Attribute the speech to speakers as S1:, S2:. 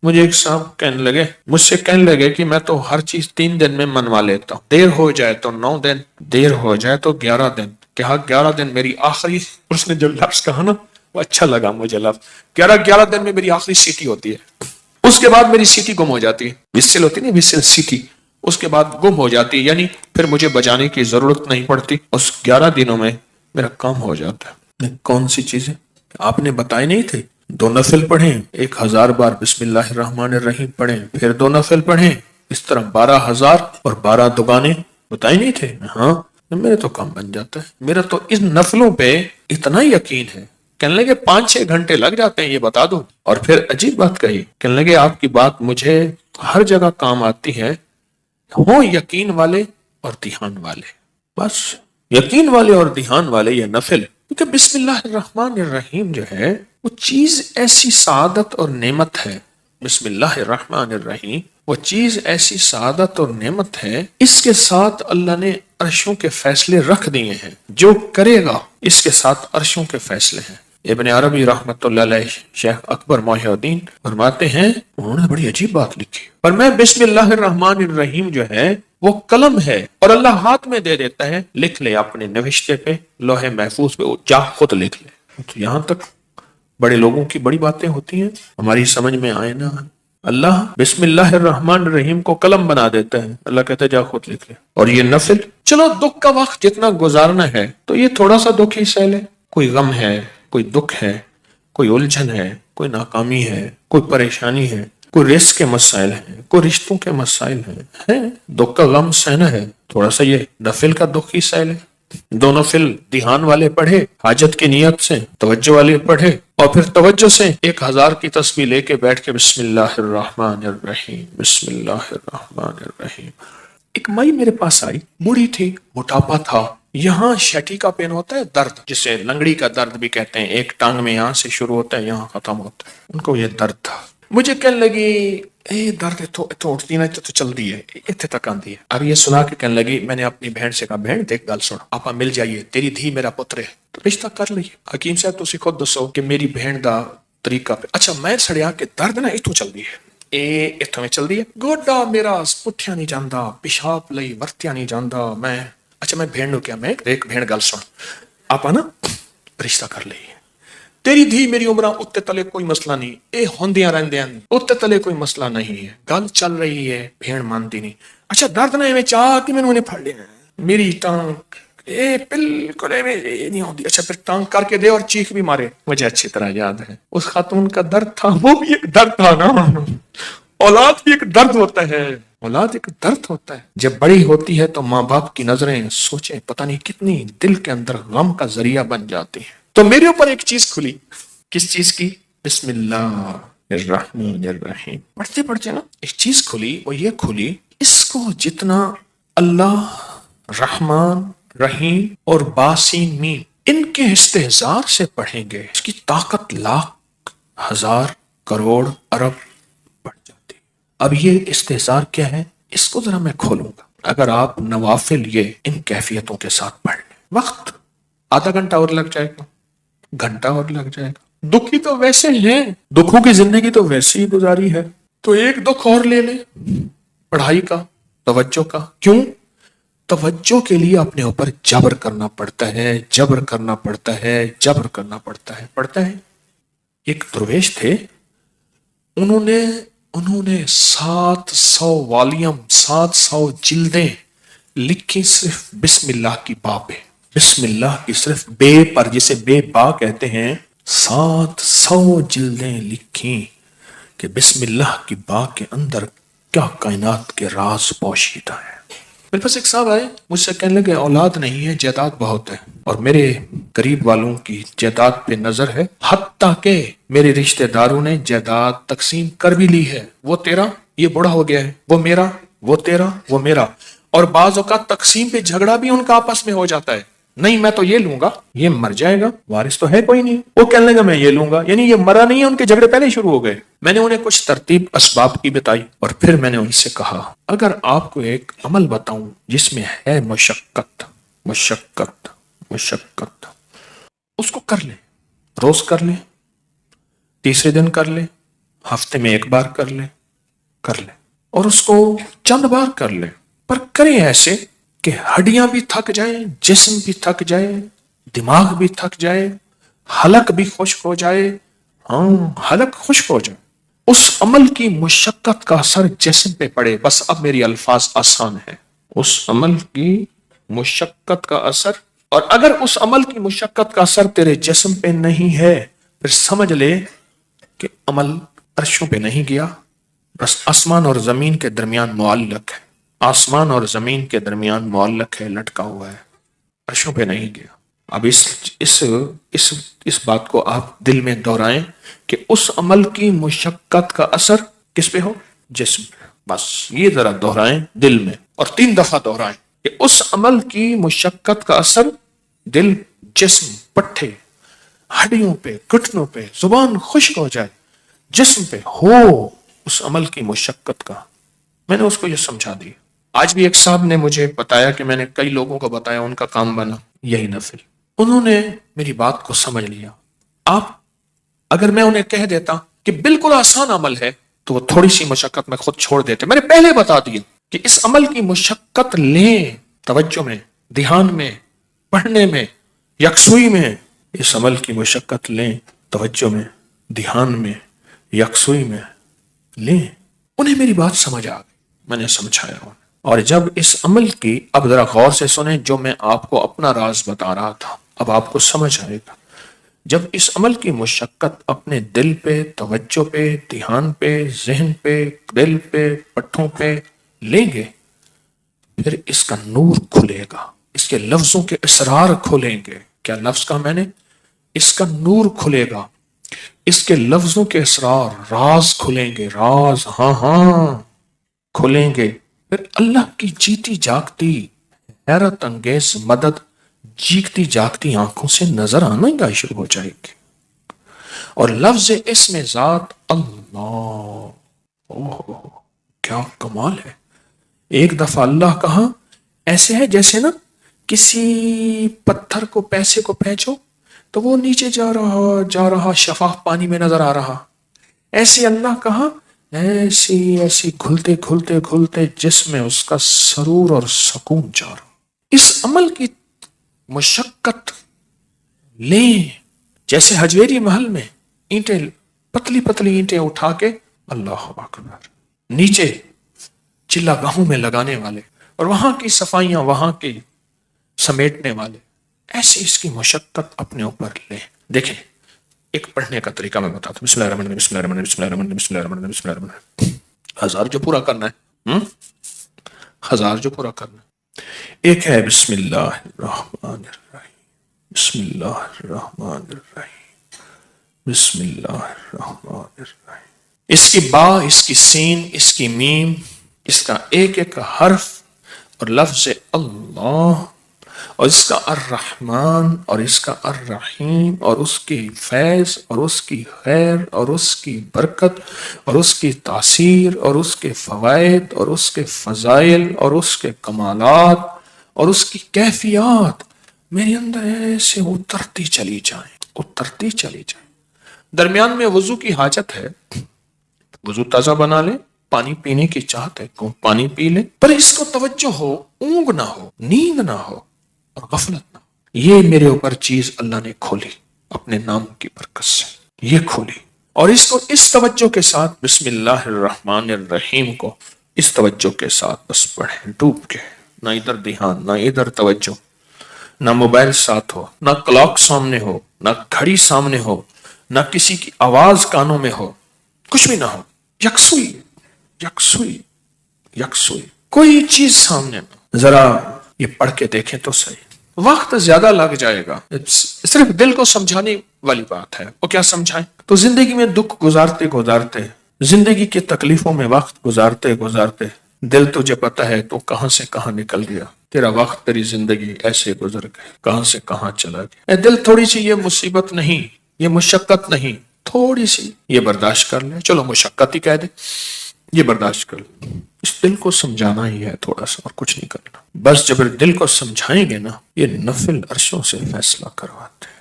S1: مجھے ایک صاحب مجھ سے کہنے لگے کہ میں تو ہر چیز 3 دن میں منوا لیتا ہوں، دیر ہو جائے تو 9 دن، دیر ہو جائے تو 11 دن۔ کہا 11 دن میری آخری، اس نے جو لفظ کہا نا وہ اچھا لگا مجھے لفظ، 11 دن میں میری آخری سیٹی ہوتی ہے، اس کے بعد میری سیٹی گم ہو جاتی ہے، وسل ہوتی نہیں، وسل سیٹی، اس کے بعد گم ہو جاتی ہے، یعنی پھر مجھے بجانے کی ضرورت نہیں پڑتی، اس 11 دنوں میں میرا کام ہو جاتا ہے۔ کون سی چیزیں آپ نے بتائی نہیں تھی؟ 2 نفل پڑھیں، 1000 بار بسم اللہ الرحمن الرحیم پڑھیں، پھر 2 نفل پڑھیں، اس طرح 12,000 اور 12 دگانے بتائی نہیں تھے؟ ہاں، میرے تو کام بن جاتا ہے، میرا تو ان نفلوں پہ اتنا یقین ہے۔ کہنے لگے 5-6 گھنٹے لگ جاتے ہیں، یہ بتا دو۔ اور پھر عجیب بات کہی، کہنے لگے آپ کی بات مجھے ہر جگہ کام آتی ہے، ہوں یقین والے اور دھیان والے، بس یقین والے اور دھیان والے یہ نفل، کیونکہ بسم اللہ الرحمن الرحیم جو ہے وہ چیز ایسی سعادت اور نعمت ہے، بسم اللہ الرحمن الرحیم وہ چیز ایسی سعادت اور نعمت ہے، اس کے ساتھ اللہ نے عرشوں کے فیصلے رکھ دیے ہیں، جو کرے گا اس کے ساتھ عرشوں کے فیصلے ہیں۔ ابن عربی رحمت اللہ علیہ، شیخ اکبر محی الدین فرماتے ہیں، انہوں نے بڑی عجیب بات لکھی، پر میں بسم اللہ الرحمن الرحیم جو ہے وہ قلم ہے اور اللہ ہاتھ میں دے دیتا ہے، لکھ لے اپنے نوشتے پہ، لوح محفوظ پہ، جا خود لکھ لے۔ تو یہاں تک بڑے لوگوں کی بڑی باتیں ہوتی ہیں، ہماری سمجھ میں آئے نا، اللہ بسم اللہ الرحمن الرحیم کو قلم بنا دیتا ہے، اللہ کہتا ہے جا خود لکھ لے۔ اور یہ نفل، چلو دکھ کا وقت جتنا گزارنا ہے تو یہ تھوڑا سا دکھ ہی سہ لے، کوئی غم ہے، کوئی دکھ ہے، کوئی الجھن ہے، کوئی ناکامی ہے، کوئی پریشانی ہے، کوئی رزق کے مسائل ہیں، کوئی رشتوں کے مسائل ہیں، دکھ کا غم سہنا ہے، تھوڑا سا یہ نفل کا دکھ ہی سہ لے۔ 2 نفل دھیان والے پڑھے، حاجت کی نیت سے توجہ والے پڑھے، اور پھر توجہ سے 1000 کی تسبیح لے کے بیٹھ کے بسم اللہ الرحمن الرحیم، بسم اللہ الرحمن الرحیم۔ ایک مائی میرے پاس آئی، بوڑھی تھی، موٹاپا تھا، یہاں شٹی کا پین ہوتا ہے درد، جسے لنگڑی کا درد بھی کہتے ہیں، ایک ٹانگ میں یہاں سے شروع ہوتا ہے یہاں ختم ہوتا ہے، ان کو یہ درد تھا۔ مجھے کہنے لگی اے درد اتو اٹھتی نا تو چل دی ہے، اتنے تک آندی ہے۔ اب یہ سنا کے کہنے لگی، میں نے اپنی بہن سے کہا، بہن دیکھ گل سن، آپا مل جائیے، تیری دھی میرا پتر ہے، تو رشتہ کر لئیے۔ حکیم صاحب تسی خود دسو کہ میری بہن دا طریقہ پہ، اچھا میں سڑیا کہ درد نا اتو چل دی ہے، اتوں میں چل دی ہے، گوڈا میرا پٹھیا نہیں جاندا، پیشاب لئی ورتیا نہیں جاندا، میں اچھا میں بہن نو کیا، میں دیکھ بہن گل سن، آپا نا رشتہ کر لئیے، تیری دھی میری عمرہ اتنے تلے کوئی مسئلہ نہیں، اے ہوندیاں رہندیاں اتنے تلے کوئی مسئلہ نہیں ہے، گل چل رہی ہے، بہن مانتی نہیں۔ اچھا درد نہ میں چاہ کہ میں نے پھڑ لیا میری ٹانگ، اے بالکل نہیں ہوتی، اچھا پھر ٹانگ کر کے دے اور چیخ بھی مارے۔ مجھے اچھی طرح یاد ہے اس خاتون کا درد تھا، وہ بھی ایک درد تھا نا، اولاد بھی ایک درد ہوتا ہے، اولاد ایک درد ہوتا ہے، جب بڑی ہوتی ہے تو ماں باپ کی نظریں سوچیں پتہ نہیں کتنی دل کے اندر غم کا ذریعہ بن جاتی ہیں۔ تو میرے اوپر ایک چیز کھلی، کس چیز کی؟ بسم اللہ الرحمن الرحیم پڑھتے پڑھتے نا ایک چیز کھلی، وہ یہ کھلی، اس کو جتنا اللہ رحمان رحیم اور باسین مین ان کے استحضار سے پڑھیں گے، اس کی طاقت لاکھ ہزار کروڑ ارب بڑھ جاتی۔ اب یہ استحضار کیا ہے، اس کو ذرا میں کھولوں گا۔ اگر آپ نوافل یہ ان کیفیتوں کے ساتھ پڑھ لیں، وقت آدھا گھنٹہ اور لگ جائے گا، گھنٹہ اور لگ جائے گا، دکھی تو ویسے ہیں، دکھوں کی زندگی تو ویسے ہی گزاری ہے، تو ایک دکھ اور لے لیں پڑھائی کا، توجہ کا۔ کیوں؟ توجہ کے لیے اپنے اوپر جبر کرنا پڑتا ہے، جبر کرنا پڑتا ہے، جبر کرنا پڑتا ہے۔ ایک درویش تھے، انہوں نے 700 والیوم، 700 جلدیں لکھی صرف بسم اللہ کی با پہ، بسم اللہ کی صرف بے پر، جسے بے با کہتے ہیں، 700 جلدیں لکھی کہ بسم اللہ کی با کے اندر کیا کائنات کے راز پوشیدہ ہے۔ میرے پاس ایک صاحب آئے، مجھ سے کہنے لگے اولاد نہیں ہے، جائیداد بہت ہے، اور میرے قریب والوں کی جائیداد پہ نظر ہے، حتیٰ کہ میرے رشتہ داروں نے جائیداد تقسیم کر بھی لی ہے، وہ تیرا، یہ بڑا ہو گیا ہے، وہ میرا، وہ تیرا، وہ میرا، اور بعض اوقات تقسیم پہ جھگڑا بھی ان کا آپس میں ہو جاتا ہے، نہیں میں تو یہ لوں گا، یہ مر جائے گا، وارث تو ہے کوئی نہیں، وہ کہنے لگا میں یہ لوں گا، یعنی یہ مرا نہیں ہے، ان کے جھگڑے پہلے شروع ہو گئے۔ میں نے انہیں کچھ ترتیب اسباب کی بتائی، اور پھر میں نے ان سے کہا اگر آپ کو ایک عمل بتاؤں جس میں ہے مشقت، مشقت، مشقت، اس کو کر لیں، روز کر لیں، تیسرے دن کر لیں، ہفتے میں 1 بار کر لے اور اس کو چند بار کر لے، پر کریں ایسے کہ ہڈیاں بھی تھک جائیں، جسم بھی تھک جائے، دماغ بھی تھک جائے، حلق بھی خشک ہو جائے. ہاں، حلق خشک ہو جائے، اس عمل کی مشقت کا اثر جسم پہ پڑے. بس اب میری الفاظ آسان ہے. اس عمل کی مشقت کا اثر، اور اگر اس عمل کی مشقت کا اثر تیرے جسم پہ نہیں ہے پھر سمجھ لے کہ عمل عرشوں پہ نہیں گیا، بس آسمان اور زمین کے درمیان معلق ہے. آسمان اور زمین کے درمیان معلق ہے، لٹکا ہوا ہے، عرشوں پہ نہیں گیا. اب اس بات کو آپ دل میں دہرائیں کہ اس عمل کی مشقت کا اثر کس پہ ہو؟ جسم پہ. بس یہ ذرا دہرائیں دل میں، اور 3 دفعہ دہرائیں کہ اس عمل کی مشقت کا اثر دل، جسم، پٹھے، ہڈیوں پہ، گھٹنوں پہ، زبان خشک ہو جائے، جسم پہ ہو اس عمل کی مشقت کا. میں نے اس کو یہ سمجھا دیا. آج بھی ایک صاحب نے مجھے بتایا کہ میں نے کئی لوگوں کو بتایا، ان کا کام بنا یہی نفل. انہوں نے میری بات کو سمجھ لیا. آپ اگر میں انہیں کہہ دیتا کہ بالکل آسان عمل ہے تو وہ تھوڑی سی مشقت میں خود چھوڑ دیتے. میں نے پہلے بتا دیا کہ اس عمل کی مشقت لیں، توجہ میں، دھیان میں، پڑھنے میں، یکسوئی میں. اس عمل کی مشقت لیں، توجہ میں، دھیان میں، یکسوئی میں لیں. انہیں میری بات سمجھ آ گئی، میں نے سمجھایا انہیں. اور جب اس عمل کی، اب ذرا غور سے سنیں جو میں آپ کو اپنا راز بتا رہا تھا، اب آپ کو سمجھ آئے گا. جب اس عمل کی مشقت اپنے دل پہ، توجہ پہ، دھیان پہ، ذہن پہ، دل پہ، پٹھوں پہ لیں گے، پھر اس کا نور کھلے گا، اس کے لفظوں کے اسرار کھلیں گے. کیا لفظ کہا میں نے؟ اس کا نور کھلے گا، اس کے لفظوں کے اسرار، راز کھلیں گے، راز، ہاں ہاں کھلیں گے. پھر اللہ کی جیتی جاگتی حیرت انگیز مدد جیگتی جاگتی آنکھوں سے نظر آنا گا شروع ہو جائے گی. اور لفظ اسم ذات اللہ، کیا کمال ہے. ایک دفعہ اللہ کہا، ایسے ہے جیسے نا کسی پتھر کو، پیسے کو پھینچو تو وہ نیچے جا رہا شفاف پانی میں نظر آ رہا. ایسے اللہ کہا، ایسی کھلتے کھلتے کھلتے جسم میں اس کا سرور اور سکون جا رہا. اس عمل کی مشقت لیں، جیسے حجویری محل میں اینٹیں، پتلی پتلی اینٹیں اٹھا کے، اللہ اکبر، نیچے چلا گاہوں میں لگانے والے، اور وہاں کی صفائیاں وہاں کی سمیٹنے والے، ایسی اس کی مشقت اپنے اوپر لیں. دیکھیں ایک پڑھنے کا طریقہ میں بتاتا ہوں. بسم اللہ الرحمن الرحیم، بسم اللہ الرحمن الرحیم، بسم اللہ الرحمن الرحیم، بسم اللہ الرحمن الرحیم، بسم اللہ الرحمن الرحیم. 1000 جو پورا کرنا ہے، 1000 جو پورا کرنا ہے. ایک ہے بسم اللہ الرحمن الرحیم، بسم اللہ الرحمن الرحیم، بسم اللہ الرحمن الرحیم. اس کی با، اس کی سین، اس کی میم، اس کا ایک ایک حرف اور لفظ اللہ، اور اس کا الرحمن اور اس کا الرحیم، اور اس کی فیض اور اس کی خیر اور اس کی برکت اور اس کی تاثیر اور اس کے فوائد اور اس کے فضائل اور اس کے کمالات اور اس کی کیفیات میرے اندر ایسے اترتی چلی جائیں، اترتی چلی جائیں. درمیان میں وضو کی حاجت ہے، وضو تازہ بنا لیں، پانی پینے کی چاہت ہے کو پانی پی لیں، پر اس کو توجہ ہو، اونگ نہ ہو، نیند نہ ہو اور غفلت نہ ہو. یہ میرے اوپر چیز اللہ نے کھولی اپنے نام کی برکت سے، یہ کھولی. اور اس کو اس توجہ کے ساتھ بسم اللہ الرحمن الرحیم کو اس توجہ کے ساتھ بس پڑھیں ڈوب کے، نہ ادھر دھیان، نہ ادھر توجہ، نہ موبائل ساتھ ہو، نہ کلاک سامنے ہو، نہ گھڑی سامنے ہو، نہ کسی کی آواز کانوں میں ہو، کچھ بھی نہ ہو. یکسوئی، یکسوئی، یکسوئی، کوئی چیز سامنے نہ. ذرا یہ پڑھ کے دیکھیں تو صحیح. وقت زیادہ لگ جائے گا، صرف دل کو سمجھانے والی بات ہے. وہ کیا سمجھائیں؟ تو زندگی میں دکھ گزارتے گزارتے، زندگی کی تکلیفوں میں وقت گزارتے گزارتے دل تجھے پتہ ہے تو کہاں سے کہاں نکل گیا. تیرا وقت، تیری زندگی ایسے گزر گئے، کہاں سے کہاں چلا گیا. اے دل، تھوڑی سی یہ مصیبت نہیں، یہ مشقت نہیں، تھوڑی سی یہ برداشت کر لے. چلو مشقت ہی کہہ دے، یہ برداشت کر لے. اس دل کو سمجھانا ہی ہے تھوڑا سا، اور کچھ نہیں کرنا. بس جب دل کو سمجھائیں گے نا، یہ نفل عرشوں سے فیصلہ کرواتے ہیں.